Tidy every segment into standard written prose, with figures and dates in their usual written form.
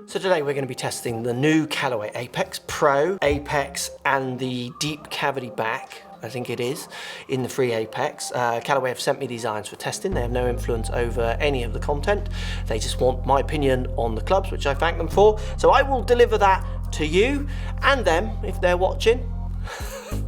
So today we're going to be testing the new Callaway Apex Pro, Apex and the deep cavity back, I think it is, in the free Apex. Callaway have sent me these irons for testing. They have no influence over any of the content. They just want my opinion on the clubs, which I thank them for. So I will deliver that to you and them if they're watching.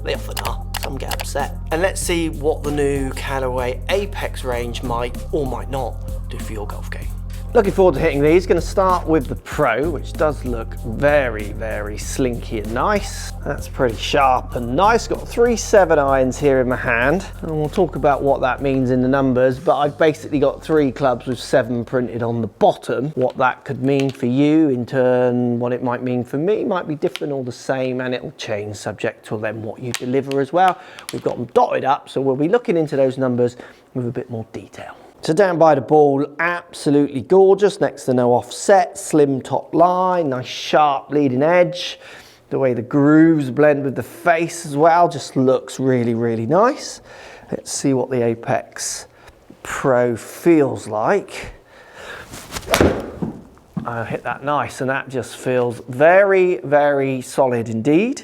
They often are. Some get upset. And let's see what the new Callaway Apex range might or might not do for your golf game. Looking forward to hitting these. Going to start with the Pro, which does look very, very slinky and nice. That's pretty sharp and nice. Got 3/7 irons here in my hand, and we'll talk about what that means in the numbers, but I've basically got 3 clubs with 7 printed on the bottom. What that could mean for you, in turn, what it might mean for me, might be different or the same, and it'll change subject to then what you deliver as well. We've got them dotted up, so we'll be looking into those numbers with a bit more detail. So down by the ball, absolutely gorgeous, next to no offset, slim top line, nice sharp leading edge. The way the grooves blend with the face as well just looks really, really nice. Let's see what the Apex Pro feels like. I hit that nice, and that just feels very, very solid indeed.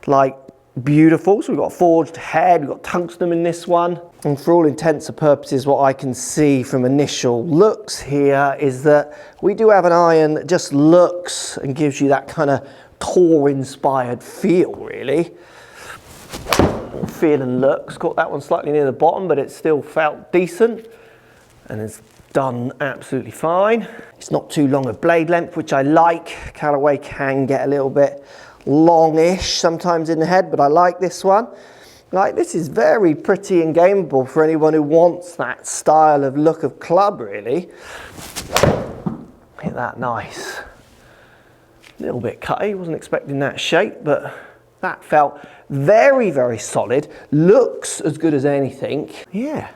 Like, beautiful. So we've got forged head, we've got tungsten in this one, and for all intents and purposes what I can see from initial looks here is that we do have an iron that just looks and gives you that kind of tour inspired feel, really. Feel and looks. Caught that one slightly near the bottom, but it still felt decent and it's done absolutely fine. It's not too long a blade length, which I like. Callaway can get a little bit longish sometimes in the head, but I like this one. Like, this is very pretty and gameable for anyone who wants that style of look of club, really. Hit that nice. A little bit cutty, wasn't expecting that shape, but that felt very, very solid. Looks as good as anything. Yeah.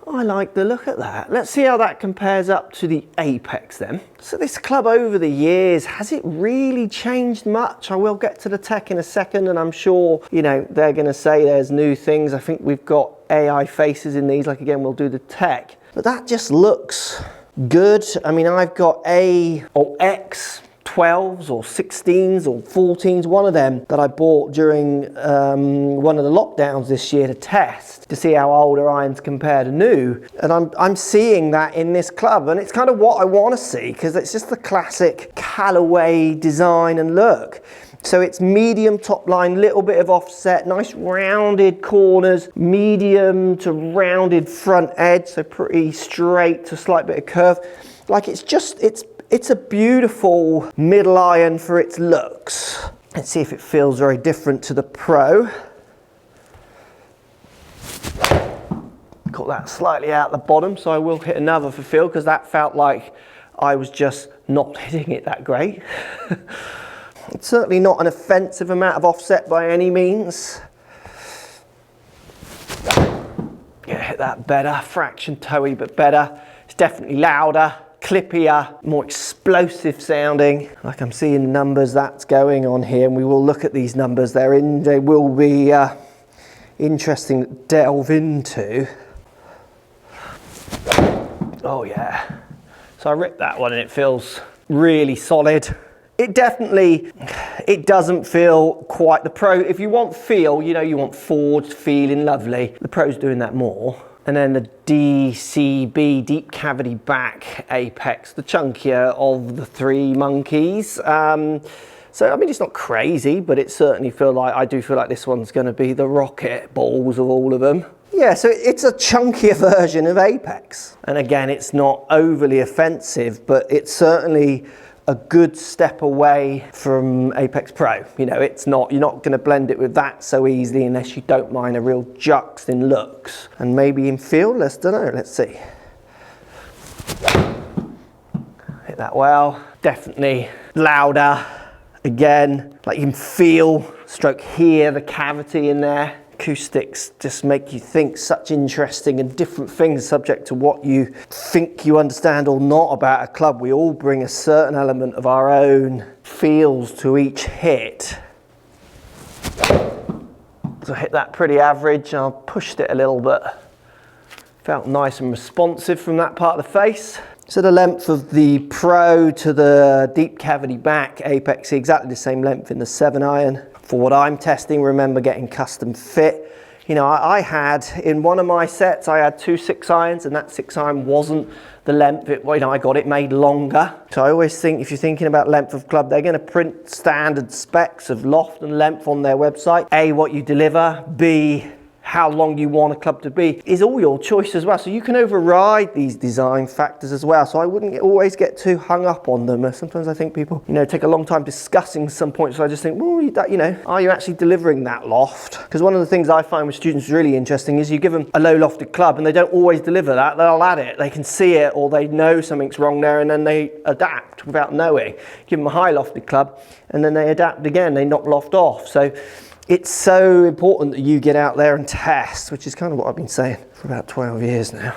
I like the look at that. Let's see how that compares up to the Apex then. So this club over the years, has it really changed much? I will get to the tech in a second, and I'm sure, you know, they're gonna say there's new things. I think we've got AI faces in these, like again, we'll do the tech. But that just looks good. I mean, I've got A or X 12s or 16s or 14s, one of them that I bought during one of the lockdowns this year to test, to see how older irons compare to new. And I'm seeing that in this club, and it's kind of what I want to see, because it's just the classic Callaway design and look. So it's medium top line, little bit of offset, nice rounded corners, medium to rounded front edge, so pretty straight to slight bit of curve. Like, it's a beautiful middle iron for its looks. Let's see if it feels very different to the Pro. Got that slightly out the bottom, so I will hit another for feel, because that felt like I was just not hitting it that great. It's certainly not an offensive amount of offset by any means. Yeah, hit that better, fraction toey, but better. It's definitely louder, clippier, more explosive sounding. Like, I'm seeing numbers that's going on here, and we will look at these numbers. They will be interesting to delve into. Oh yeah. So I ripped that one and it feels really solid. It doesn't feel quite the Pro. If you want feel, you know, you want forged, feeling lovely. The Pro's doing that more. And then the DCB, deep cavity back Apex, the chunkier of the 3 monkeys. So I mean, it's not crazy, but it certainly I do feel like this one's going to be the rocket balls of all of them. Yeah, so it's a chunkier version of Apex. And again, it's not overly offensive, but it's certainly a good step away from Apex Pro. You know, you're not going to blend it with that so easily unless you don't mind a real jux in looks. And maybe in feel, don't know, let's see. Hit that well. Definitely louder. Again, like, you can feel, stroke hear the cavity in there. Acoustics just make you think such interesting and different things subject to what you think you understand or not about a club. We all bring a certain element of our own feels to each hit. So I hit that pretty average. I pushed it a little bit. Felt nice and responsive from that part of the face. So the length of the Pro to the deep cavity back Apex, exactly the same length in the 7 iron. For what I'm testing, remember getting custom fit. You know, I had, in one of my sets, I had 2 6 irons, and that 6 iron wasn't the length, I got it made longer. So I always think if you're thinking about length of club, they're going to print standard specs of loft and length on their website. A, what you deliver, B, how long you want a club to be is all your choice as well. So you can override these design factors as well. So I wouldn't always get too hung up on them. Sometimes I think people, take a long time discussing some points. So I just think, well, are you actually delivering that loft? Because one of the things I find with students really interesting is you give them a low lofted club and they don't always deliver that. They'll add it. They can see it or they know something's wrong there and then they adapt without knowing. Give them a high lofted club and then they adapt again. They knock loft off. So it's so important that you get out there and test, which is kind of what I've been saying for about 12 years now.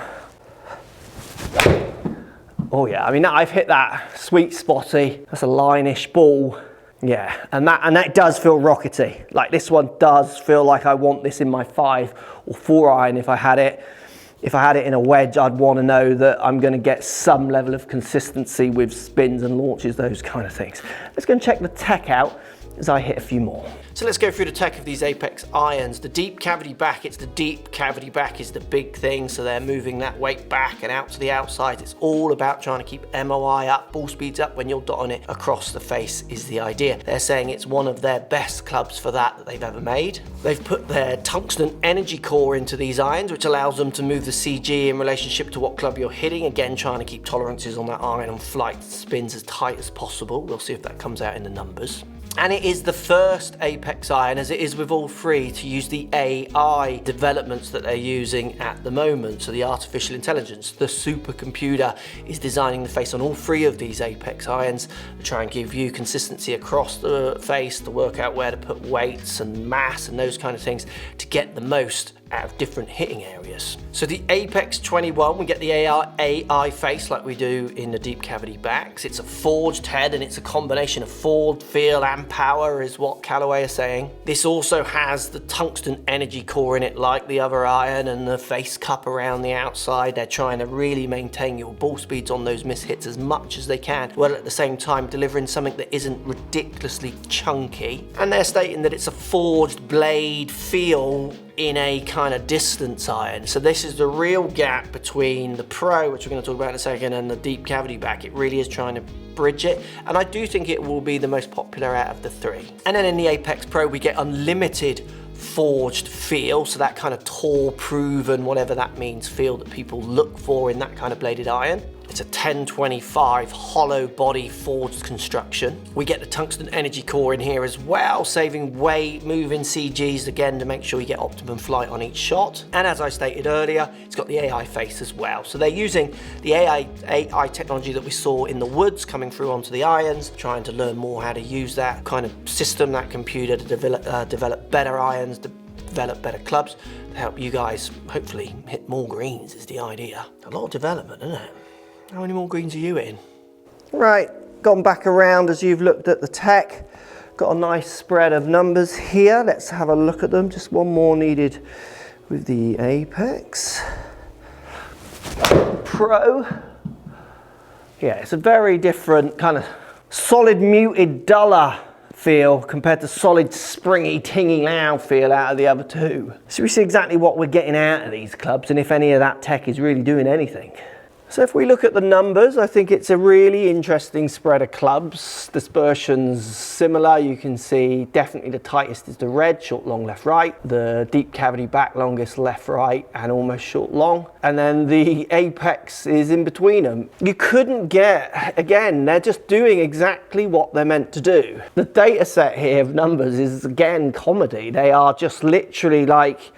Oh yeah, I mean, I've hit that sweet spotty, that's a line-ish ball. Yeah, and that does feel rockety. Like this one does feel like I want this in my 5 or 4 iron if I had it. If I had it in a wedge, I'd want to know that I'm going to get some level of consistency with spins and launches, those kind of things. Let's go and check the tech out as I hit a few more. So let's go through the tech of these Apex irons. The deep cavity back, it's the deep cavity back is the big thing. So they're moving that weight back and out to the outside. It's all about trying to keep MOI up, ball speeds up when you're dotting it across the face is the idea. They're saying it's one of their best clubs for that they've ever made. They've put their tungsten energy core into these irons, which allows them to move the CG in relationship to what club you're hitting. Again, trying to keep tolerances on that iron on flight spins as tight as possible. We'll see if that comes out in the numbers. And it is the first Apex iron, as it is with all 3, to use the AI developments that they're using at the moment. So the artificial intelligence, the supercomputer is designing the face on all 3 of these Apex irons to try and give you consistency across the face, to work out where to put weights and mass and those kind of things to get the most out of different hitting areas. So the Apex 21, we get the AI face like we do in the deep cavity backs. It's a forged head and it's a combination of forward, feel and power is what Callaway are saying. This also has the tungsten energy core in it like the other iron and the face cup around the outside. They're trying to really maintain your ball speeds on those miss hits as much as they can, while at the same time delivering something that isn't ridiculously chunky. And they're stating that it's a forged blade feel in a kind of distance iron. So this is the real gap between the Pro, which we're going to talk about in a second, and the deep cavity back. It really is trying to bridge it, and I do think it will be the most popular out of the 3. And then in the Apex Pro we get unlimited forged feel, so that kind of tall, proven, whatever that means, feel that people look for in that kind of bladed iron. It's a 1025 hollow body forged construction. We get the tungsten energy core in here as well, saving weight, moving CGs again to make sure you get optimum flight on each shot. And as I stated earlier, it's got the AI face as well. So they're using the AI technology that we saw in the woods coming through onto the irons, trying to learn more how to use that kind of system, that computer to develop better irons, to develop better clubs, to help you guys hopefully hit more greens is the idea. A lot of development, isn't it? How many more greens are you hitting? Right, gone back around as you've looked at the tech. Got a nice spread of numbers here. Let's have a look at them. Just one more needed with the Apex Pro. Yeah, it's a very different kind of solid muted duller feel compared to solid springy tingy loud feel out of the other 2. So we see exactly what we're getting out of these clubs and if any of that tech is really doing anything. So if we look at the numbers, I think it's a really interesting spread of clubs. Dispersion's similar. You can see definitely the tightest is the red, short, long, left, right. The deep cavity back, longest left, right, and almost short, long. And then the Apex is in between them. You couldn't get, again, they're just doing exactly what they're meant to do. The data set here of numbers is, again, comedy. They are just literally like,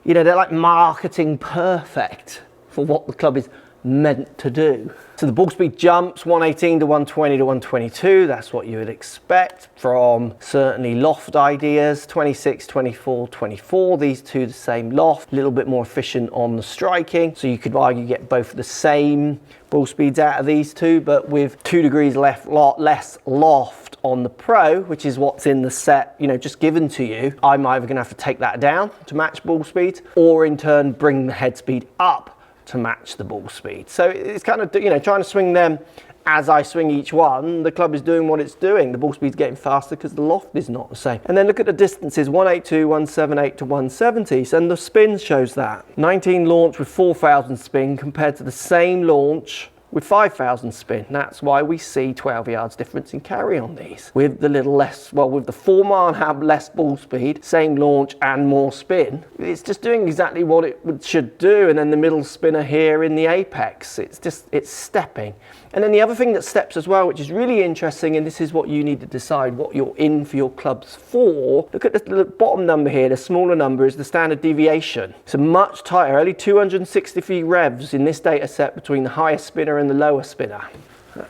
they're like marketing perfect for what the club is meant to do. So the ball speed jumps 118 to 120 to 122. That's what you would expect from certainly loft ideas. 26, 24, 24. These 2 the same loft. A little bit more efficient on the striking. So you could argue get both the same ball speeds out of these 2, but with 2 degrees less loft on the Pro, which is what's in the set, just given to you. I'm either going to have to take that down to match ball speed, or in turn bring the head speed up to match the ball speed. So it's kind of, you know, trying to swing them as I swing each one. The club is doing what it's doing. The ball speed's getting faster because the loft is not the same. And then look at the distances, 182, 178 to 170. So, and the spin shows that. 19 launch with 4,000 spin compared to the same launch with 5,000 spin. That's why we see 12 yards difference in carry on these. With the little less, well, with the 4-mile have less ball speed, same launch and more spin, it's just doing exactly what it should do. And then the middle spinner here in the Apex, it's stepping. And then the other thing that steps as well, which is really interesting, and this is what you need to decide what you're in for your clubs for. Look at the bottom number here, the smaller number is the standard deviation. So much tighter, only 263 revs in this data set between the higher spinner and the lower spinner.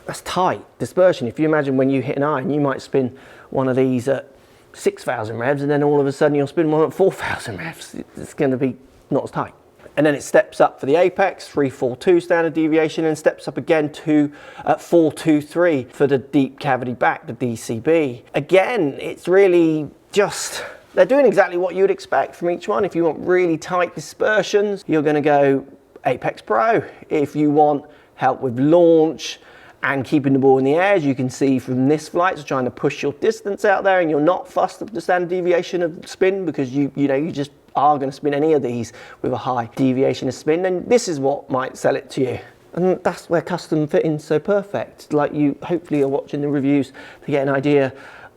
That's tight dispersion. If you imagine when you hit an iron, you might spin one of these at 6,000 revs and then all of a sudden you'll spin one at 4,000 revs. It's going to be not as tight. And then it steps up for the Apex, 342 standard deviation, and steps up again to 423 for the deep cavity back, the DCB. Again, it's really just, they're doing exactly what you would expect from each one. If you want really tight dispersions, you're going to go Apex Pro. If you want help with launch and keeping the ball in the air, as you can see from this flight, so trying to push your distance out there and you're not fussed with the standard deviation of spin because you just are going to spin any of these with a high deviation of spin, then this is what might sell it to you. And that's where custom fitting's so perfect. Like, you hopefully are watching the reviews to get an idea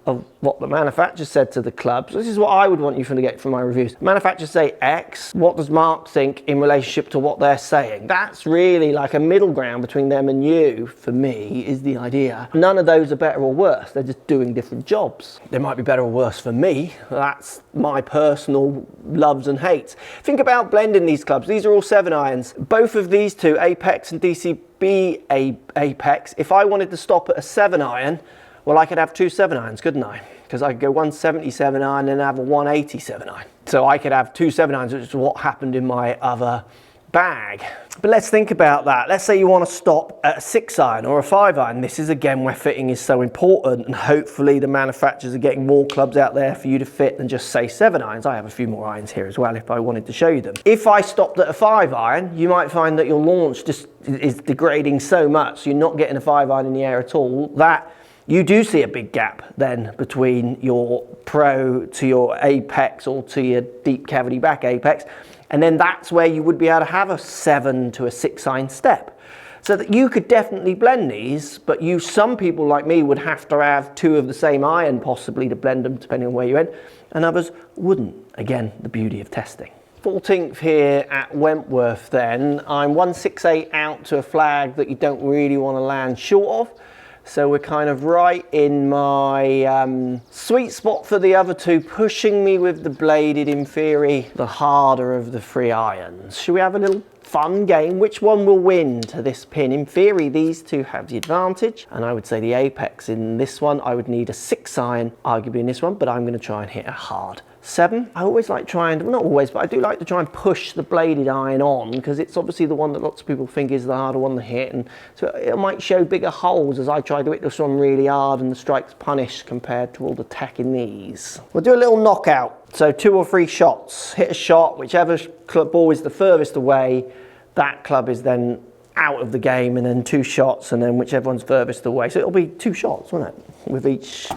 of what the manufacturer said to the clubs. This is what I would want you to get from my reviews. Manufacturers say X, what does Mark think in relationship to what they're saying? That's really like a middle ground between them and you, for me, is the idea. None of those are better or worse, they're just doing different jobs. They might be better or worse for me, that's my personal loves and hates. Think about blending these clubs. These are all 7-irons. Both of these two, Apex and DCB Apex, if I wanted to stop at a 7-iron, well, I could have 2 7-irons, couldn't I? Because I could go 177 iron and have a 187 iron. So I could have 2 7-irons, which is what happened in my other bag. But let's think about that. Let's say you want to stop at a 6-iron or a 5-iron. This is again where fitting is so important, and hopefully the manufacturers are getting more clubs out there for you to fit than just say 7-irons. I have a few more irons here as well if I wanted to show you them. If I stopped at a 5-iron, you might find that your launch just is degrading so much, so you're not getting a 5-iron in the air at all, that you do see a big gap then between your Pro to your Apex or to your deep cavity back Apex. And then that's where you would be able to have a 7 to a 6-iron step. So that you could definitely blend these, but some people like me would have to have 2 of the same iron possibly to blend them depending on where you went, and others wouldn't. Again, the beauty of testing. 14th here at Wentworth then. I'm 168 out to a flag that you don't really want to land short of. So we're kind of right in my sweet spot for the other two, pushing me with the bladed in theory, the harder of the 3 irons. Should we have a little fun game? Which one will win to this pin? In theory, these two have the advantage, and I would say the Apex in this one, I would need a 6-iron, arguably in this one, but I'm going to try and hit a hard 7. I always like trying, well, not always, but I do like to try and push the bladed iron on, because it's obviously the one that lots of people think is the harder one to hit, and so it might show bigger holes as I try to hit this one really hard and the strike's punished compared to all the tech in these. We'll do a little knockout, so 2 or 3 shots. Hit a shot, whichever ball is the furthest away, that club is then out of the game, and then 2 shots, and then whichever one's furthest away. So it'll be 2 shots, won't it?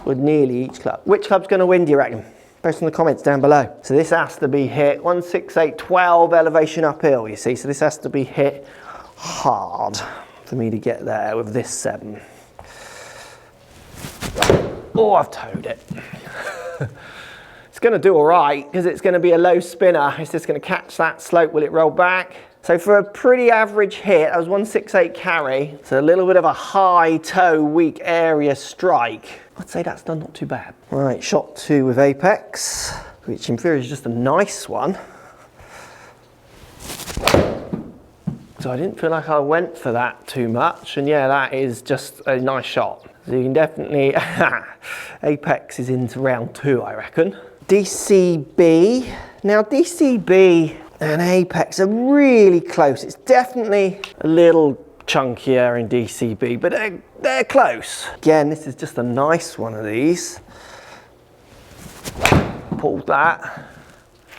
With nearly each club. Which club's going to win, do you reckon? Post in the comments down below. So this has to be hit 168, 12 elevation uphill, you see. So this has to be hit hard for me to get there with this 7. Oh, I've towed it. It's going to do all right because it's going to be a low spinner. It's just going to catch that slope. Will it roll back? So for a pretty average hit, that was 168 carry. So a little bit of a high toe, weak area strike. I'd say that's done not too bad. Right, shot 2 with Apex, which in theory is just a nice one. So I didn't feel like I went for that too much. And yeah, that is just a nice shot. So you can definitely, Apex is into round 2, I reckon. DCB. Now DCB and Apex are really close. It's definitely a little chunkier in DCB, but they're close. Again, this is just a nice one of these. Pulled that.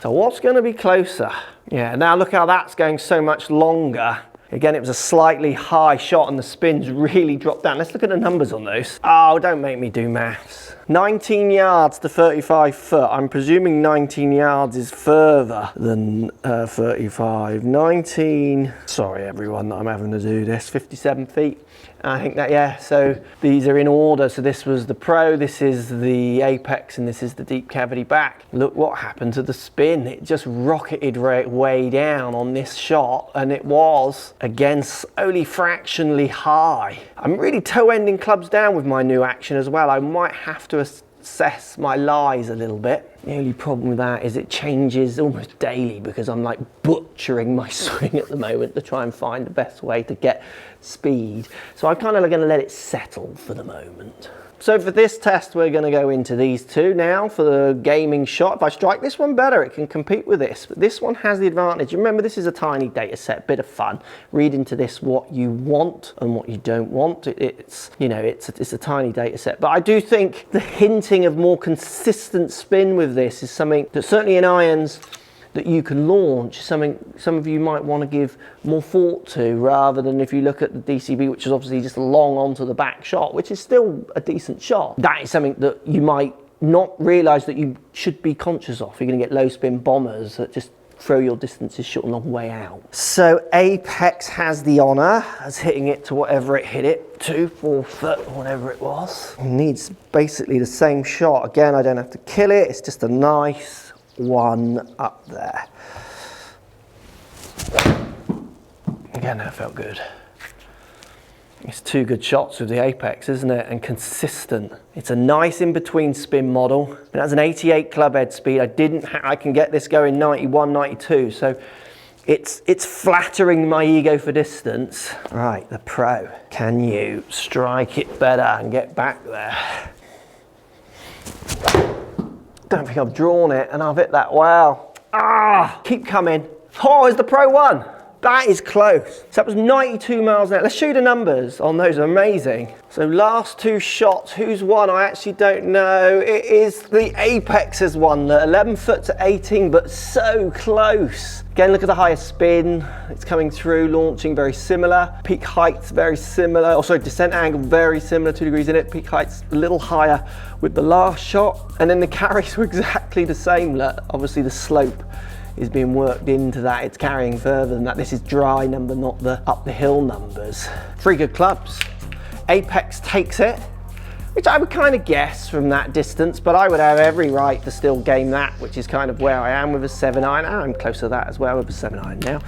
So what's going to be closer? Yeah, now look how that's going so much longer. Again, it was a slightly high shot and the spins really dropped down. Let's look at the numbers on those. Oh, don't make me do maths. 19 yards to 35 foot. I'm presuming 19 yards is further than 35. 19, sorry everyone that I'm having to do this, 57 feet. I think that, yeah, so these are in order. So this was the Pro, this is the Apex, and this is the deep cavity back. Look what happened to the spin. It just rocketed way down on this shot, and it was, again, only fractionally high. I'm really toe-ending clubs down with my new action as well. I might have to assess my lies a little bit. The only problem with that is it changes almost daily because I'm like butchering my swing at the moment to try and find the best way to get speed. So I'm kind of going to let it settle for the moment. So for this test, we're going to go into these two now for the gaming shot. If I strike this one better, it can compete with this. But this one has the advantage. Remember, this is a tiny data set, bit of fun. Read into this what you want and what you don't want. It's a tiny data set. But I do think the hinting of more consistent spin with this is something that certainly in irons that you can launch, something some of you might want to give more thought to, rather than if you look at the DCB, which is obviously just a long onto the back shot, which is still a decent shot. That is something that you might not realise that you should be conscious of. You're going to get low spin bombers that just throw your distances short and long way out. So Apex has the honour as hitting it to whatever it hit it to, 4 foot or whatever it was. It needs basically the same shot. Again, I don't have to kill it, it's just a nice one up there. Again, that felt good. It's two good shots with the Apex, isn't it? And consistent. It's a nice in-between spin model. It has an 88 club head speed. I can get this going 91, 92. So it's flattering my ego for distance. Right, the Pro. Can you strike it better and get back there? Don't think I've drawn it and I've hit that well. Keep coming. Oh, is the Pro one? That is close. So that was 92 miles an hour. Let's show you the numbers on those. Amazing. So last two shots, who's won? I actually don't know. It is the Apex has won, the 11 foot to 18, but so close. Again, look at the highest spin. It's coming through, launching very similar. Peak height's very similar. Also, descent angle very similar, 2 degrees in it. Peak height's a little higher with the last shot. And then the carries were exactly the same. Obviously the slope is being worked into that. It's carrying further than that. This is dry number, not the up the hill numbers. 3 good clubs. Apex takes it, which I would kind of guess from that distance, but I would have every right to still game that, which is kind of where I am with a 7 iron. I'm close to that as well with a 7 iron now.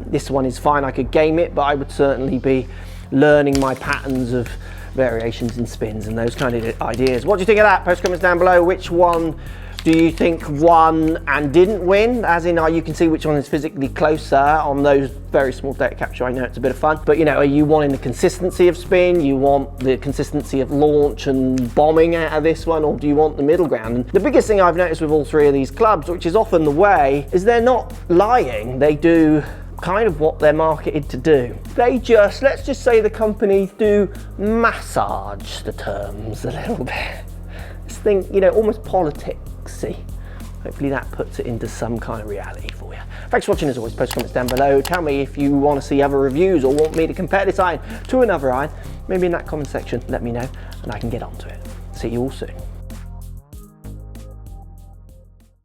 This one is fine, I could game it, but I would certainly be learning my patterns of variations in spins and those kind of ideas. What do you think of that? Post comments down below. Which one do you think won and didn't win? As in, you can see which one is physically closer on those very small data capture. I know it's a bit of fun, but are you wanting the consistency of spin? You want the consistency of launch and bombing out of this one, or do you want the middle ground? And the biggest thing I've noticed with all 3 of these clubs, which is often the way, is they're not lying. They do kind of what they're marketed to do. They just, let's just say the companies do massage the terms a little bit. This thing, almost politics. See, hopefully that puts it into some kind of reality for you. Thanks for watching. As always, post comments down below. Tell me if you want to see other reviews or want me to compare this iron to another iron. Maybe in that comment section, let me know and I can get onto it. See you all soon.